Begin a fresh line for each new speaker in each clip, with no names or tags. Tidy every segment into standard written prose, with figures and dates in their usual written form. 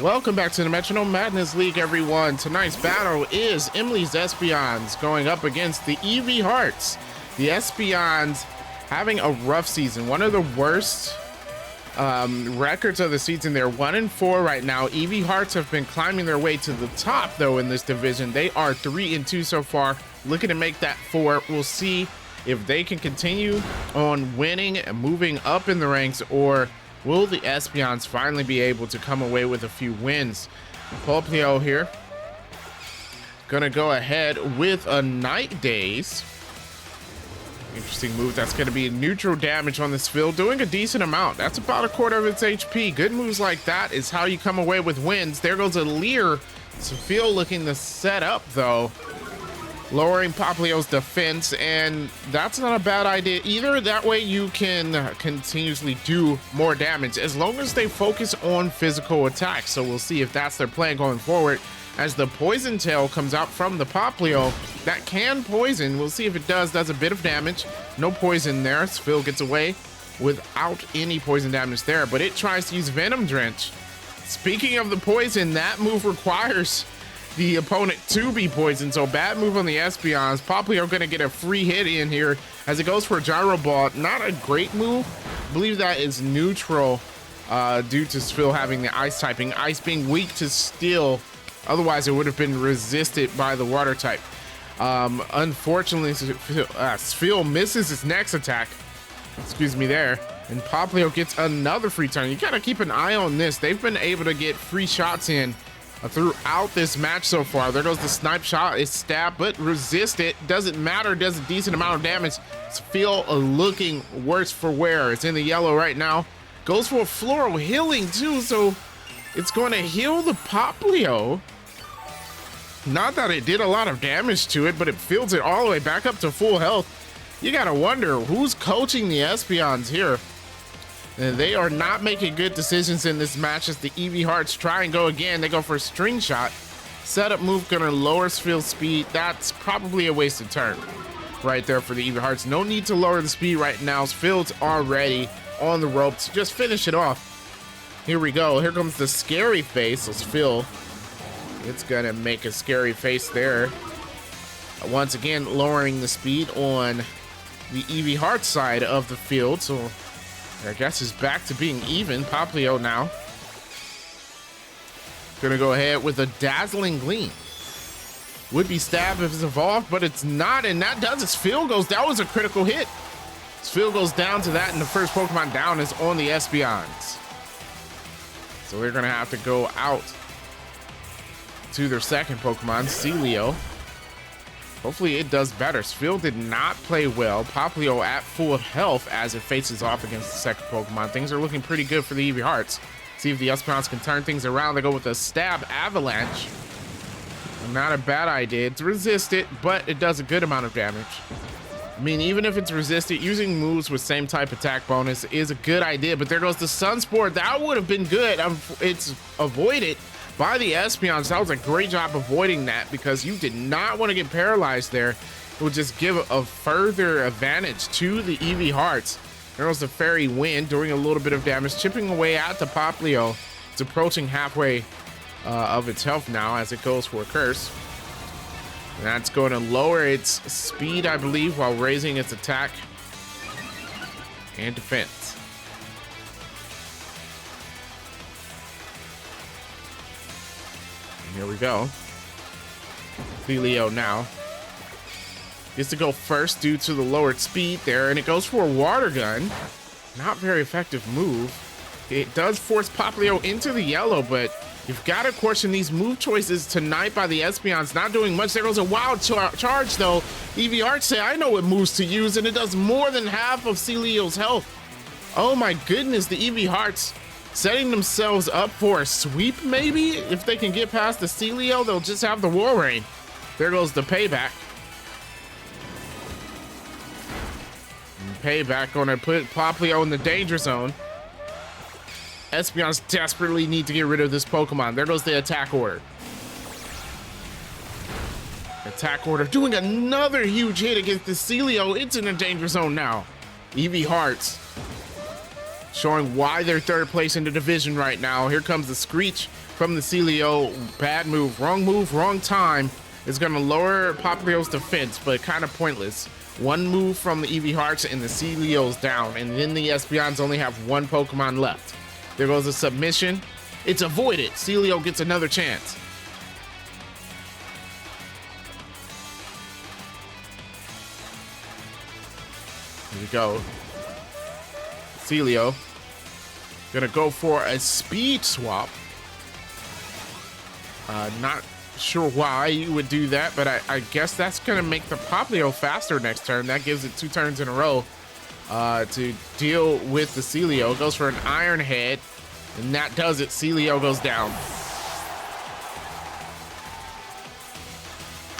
Welcome back to the Metronome Madness League, everyone. Tonight's battle is Emily's Espeons going up against the Eevee Hearts. The Espeons having a rough season, one of the worst records of the season. They're 1-4 right now. Eevee Hearts have been climbing their way to the top, though, in this division. They are 3-2 so far, looking to make that 4. We'll see if they can continue on winning and moving up in the ranks, or will the Espeons finally be able to come away with a few wins? Poplio here gonna go ahead with a Night Daze. Interesting move. That's gonna be neutral damage on this field, doing a decent amount. That's about a quarter of its HP. Good moves like that is how you come away with wins. There goes a Leer. Sophia looking to set up, though, lowering Poplio's defense, and that's not a bad idea either. That way you can continuously do more damage as long as they focus on physical attacks. So we'll see if that's their plan going forward, as the Poison Tail comes out from the Poplio. That can poison. We'll see if it does a bit of damage. No poison there. Phil gets away without any poison damage there, but it tries to use Venom Drench. Speaking of the poison, that move requires the opponent to be poisoned, so bad move on the Espeons. Poplio gonna get a free hit in here as it goes for a Gyro Ball. Not a great move. I believe that is neutral due to Phil having the ice typing, ice being weak to steel. Otherwise it would have been resisted by the water type. Unfortunately, Phil misses his next attack, excuse me there, and Poplio gets another free turn. You gotta keep an eye on this. They've been able to get free shots in throughout this match so far. There goes the snipe shot. It's stabbed, but resist it. Doesn't matter. Does a decent amount of damage. It's Phil looking worse for wear. It's in the yellow right now. Goes for a floral healing too, so it's going to heal the Poplio. Not that it did a lot of damage to it, but it fields it all the way back up to full health. You gotta wonder who's coaching the Espeons here. And they are not making good decisions in this match as the Eevee Hearts try and go again. They go for a string shot. Setup move gonna lower Phil's speed. That's probably a wasted turn right there for the Eevee Hearts. No need to lower the speed right now. Phil's already on the ropes. Just finish it off. Here we go. Here comes the scary face. Let's Phil. It's gonna make a scary face there. Once again, lowering the speed on the Eevee Hearts side of the field. So I guess it's back to being even. Poplio now gonna go ahead with a Dazzling Gleam. Would be stab if it's evolved, but it's not, and that does it. Phil goes, that was a critical hit. Phil goes down to that, and the first Pokemon down is on the Espeons. So they're gonna have to go out to their second Pokemon, Celio. Hopefully it does better. Phil did not play well. Poplio at full health as it faces off against the second Pokemon. Things are looking pretty good for the Eevee Hearts. See if the Espeons can turn things around. They go with a Stab Avalanche. Not a bad idea. It's resisted, but it does a good amount of damage. I mean, even if it's resisted, using moves with same type attack bonus is a good idea, but there goes the Sunspore. That would have been good. It's avoided by the Espeons. That was a great job avoiding that, because you did not want to get paralyzed there. It would just give a further advantage to the Eevee Hearts. There was the Fairy Wind doing a little bit of damage, chipping away at the Poplio. It's approaching halfway of its health now as it goes for a Curse. And that's going to lower its speed, I believe, while raising its attack and defense. Here we go. Celio now gets to go first due to the lowered speed there, and it goes for a Water Gun. Not very effective move. It does force Poplio into the yellow, but you've got to question these move choices tonight by the Espeons. Not doing much. There goes a wild charge, though. Eevee Hearts say, I know what moves to use, and it does more than half of Celio's health. Oh my goodness, the Eevee Hearts setting themselves up for a sweep, maybe? If they can get past the Celio, they'll just have the Walrein. There goes the Payback. And Payback gonna put Poplio in the danger zone. Espeons desperately need to get rid of this Pokemon. There goes the attack order. Attack order doing another huge hit against the Celio. It's in a danger zone now. Eevee Hearts showing why they're third place in the division right now. Here comes the Screech from the Celio. Bad move, wrong time. Is going to lower Poplio's defense, but kind of pointless. One move from the Eevee Hearts and the Celio's down, and then the Espeons only have one Pokemon left. There goes a submission. It's avoided. Celio gets another chance. Here we go. Celio gonna go for a speed swap. Not sure why you would do that, but I guess that's gonna make the Poplio faster next turn. That gives it 2 turns in a row to deal with the Celio. Goes for an Iron Head, and that does it. Celio goes down.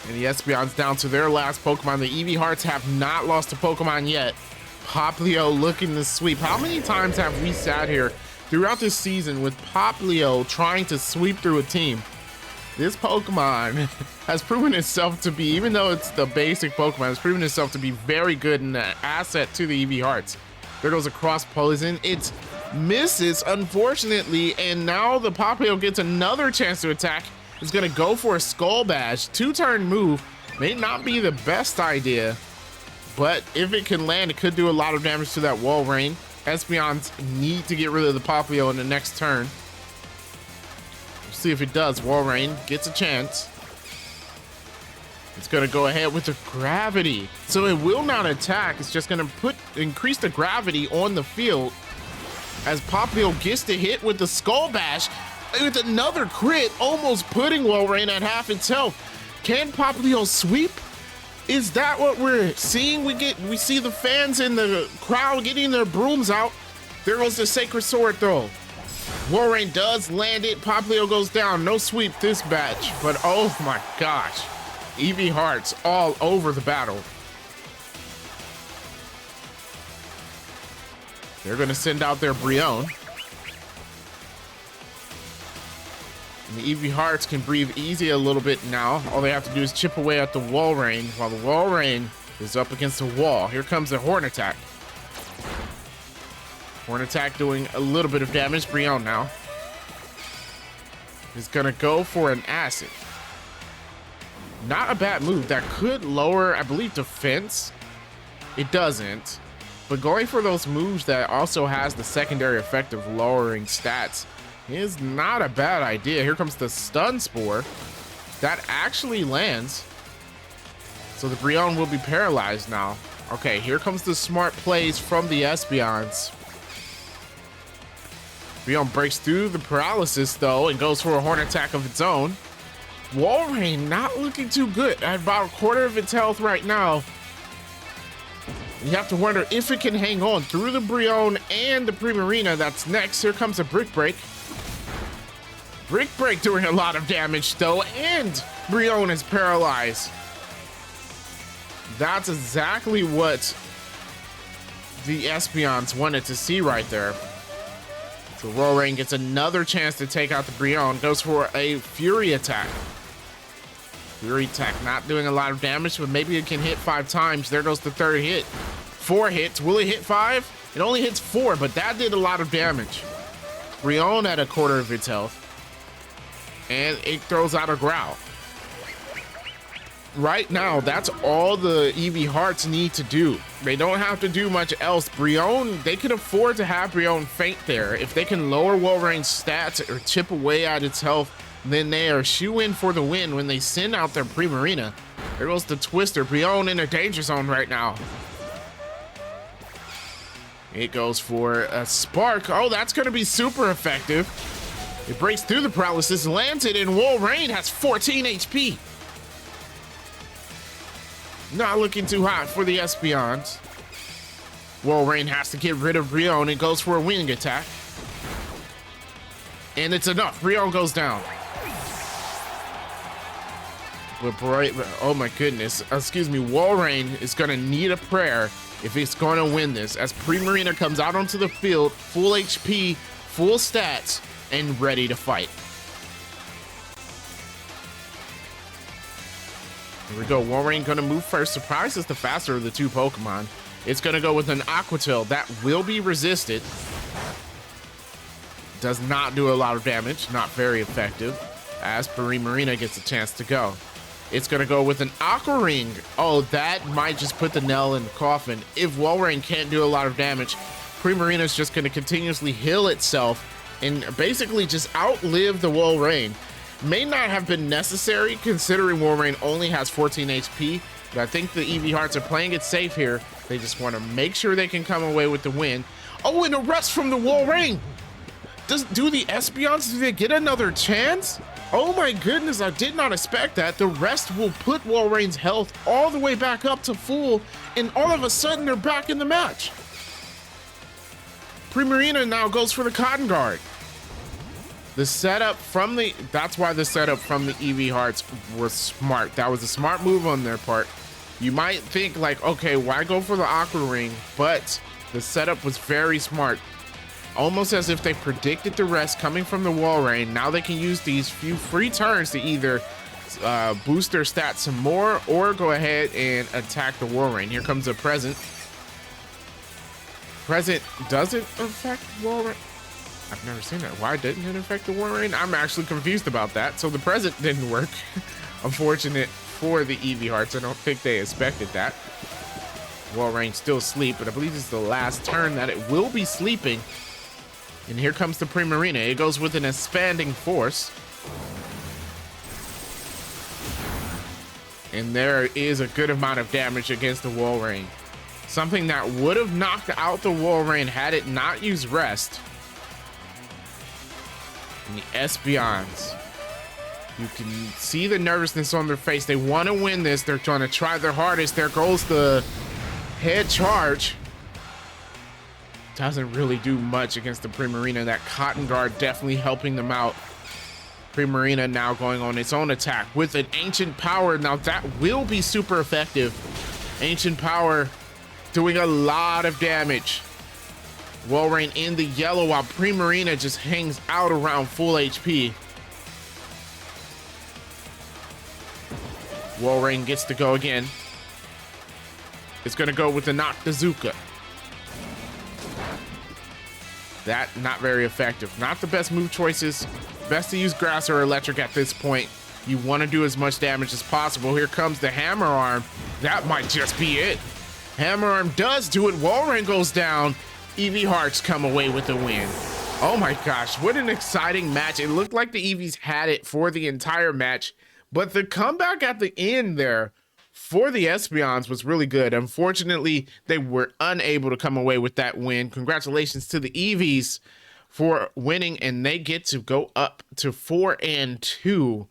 And the Espeons down to their last Pokemon. The Eevee Hearts have not lost a Pokemon yet. Poplio looking to sweep. How many times have we sat here throughout this season with Poplio trying to sweep through a team? This Pokemon has proven itself to be, even though it's the basic Pokemon, has proven itself to be very good and an asset to the Eevee Hearts. There goes a cross poison. It misses, unfortunately, and now the Poplio gets another chance to attack. It's gonna go for a Skull Bash. 2-turn move. May not be the best idea, but if it can land, it could do a lot of damage to that Wall Rain. Espeons need to get rid of the Poplio in the next turn. See if it does. Wall Rain gets a chance. It's gonna go ahead with the gravity, so it will not attack. It's just gonna increase the gravity on the field as Poplio gets to hit with the Skull Bash with another crit, almost putting Wall Rain at half its health. Can Poplio sweep? Is that what we're seeing? We see the fans in the crowd getting their brooms out. There goes the Sacred Sword throw. Wall Rain does land it. Poplio goes down. No sweep this batch, but oh my gosh. Eevee Hearts all over the battle. They're gonna send out their Brion. And the Eevee Hearts can breathe easy a little bit now. All they have to do is chip away at the Wall Rain while the Wall Rain is up against the wall. Here comes the Horn Attack. Horn Attack doing a little bit of damage. Brion now is gonna go for an Acid. Not a bad move. That could lower, I believe, defense. It doesn't. But going for those moves that also has the secondary effect of lowering stats is not a bad idea. Here comes the Stun Spore. That actually lands. So the Brion will be paralyzed now. Okay, here comes the smart plays from the Espeons. Brion breaks through the paralysis though and goes for a Horn Attack of its own. Wall Rain not looking too good. At about a quarter of its health right now. You have to wonder if it can hang on through the Brion and the Primarina that's next. Here comes a Brick Break. Brick Break doing a lot of damage though, and Brion is paralyzed. That's exactly what the Espeons wanted to see right there. So Wall Rain gets another chance to take out the Brion. Goes for a Fury Attack. Fury Attack not doing a lot of damage, but maybe it can hit 5 times. There goes the third hit. 4 hits. Will it hit 5? It only hits 4, but that did a lot of damage. Brion at a quarter of its health. And it throws out a Growl. Right now, that's all the Eevee Hearts need to do. They don't have to do much else. Brion, they can afford to have Brion faint there. If they can lower Wall Rain's stats or chip away at its health, then they are shoe-in for the win when they send out their Primarina. There goes the Twister. Brion in a danger zone right now. It goes for a Spark. Oh, that's going to be super effective. It breaks through the paralysis, lands it, and Wall Rain has 14 HP. Not looking too hot for the Espeons. Wall Rain has to get rid of Brion and goes for a Wing Attack. And it's enough. Brion goes down. But oh my goodness. Excuse me. Wall Rain is going to need a prayer if it's going to win this, as Primarina comes out onto the field, full HP, full stats, and ready to fight. Here we go. Wall Rain going to move first. Surprise is the faster of the 2 Pokemon. It's going to go with an Aqua Tail. That will be resisted. Does not do a lot of damage. Not very effective. As Primarina gets a chance to go. It's going to go with an Aqua Ring. Oh, that might just put the nail in the coffin. If Walrein can't do a lot of damage, Primarina is just going to continuously heal itself and basically just outlive the Walrein. May not have been necessary considering Walrein only has 14 HP, but I think the Eevee Hearts are playing it safe here. They just want to make sure they can come away with the win. Oh, and a rest from the Walrein. Do the Espeons, do they get another chance? Oh my goodness, I did not expect that. The rest will put Walrein's health all the way back up to full, and all of a sudden they're back in the match. Primarina now goes for the Cotton Guard. The setup from that's why the setup from the Eevee Hearts was smart. That was a smart move on their part. You might think like, okay, why go for the Aqua Ring? But the setup was very smart. Almost as if they predicted the rest coming from the Walrein. Now they can use these few free turns to either boost their stats some more or go ahead and attack the Walrein. Here comes a Present. Present doesn't affect Walrein. I've never seen that. Why didn't it affect the Walrein? I'm actually confused about that. So the Present didn't work. Unfortunate for the Eevee Hearts. I don't think they expected that. Walrein still asleep, but I believe this is the last turn that it will be sleeping. And here comes the Primarina. It goes with an Expanding Force. And there is a good amount of damage against the Walrein. Something that would have knocked out the Walrein had it not used Rest. And the Espeons. You can see the nervousness on their face. They want to win this. They're trying to try their hardest. There goes the head charge. Doesn't really do much against the Primarina. That Cotton Guard definitely helping them out. Primarina now going on its own attack with an Ancient Power. Now that will be super effective. Ancient Power doing a lot of damage. Walrein in the yellow while Primarina just hangs out around full HP. Walrein gets to go again. It's going to go with the Noctizuka. That not very effective. Not the best move choices. Best to use Grass or Electric at this point. You want to do as much damage as possible. Here comes the Hammer Arm. That might just be it. Hammer Arm does do it. Walrein goes down. Eevee Hearts come away with the win. Oh my gosh, what an exciting match. It looked like the Eevees had it for the entire match, but the comeback at the end there for the Espeons was really good. Unfortunately, they were unable to come away with that win. Congratulations to the Eevees for winning, and they get to go up to 4-2,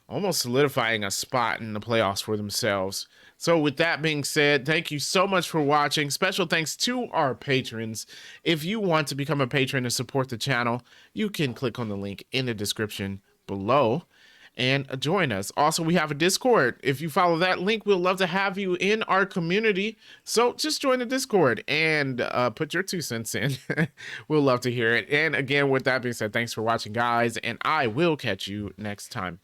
almost solidifying a spot in the playoffs for themselves. So with that being said, thank you so much for watching. Special thanks to our patrons. If you want to become a patron and support the channel, you can click on the link in the description below and join us. Also, we have a Discord. If you follow that link, we'd love to have you in our community. So just join the Discord and put your 2 cents in. We'll love to hear it. And again, with that being said, thanks for watching, guys, and I will catch you next time.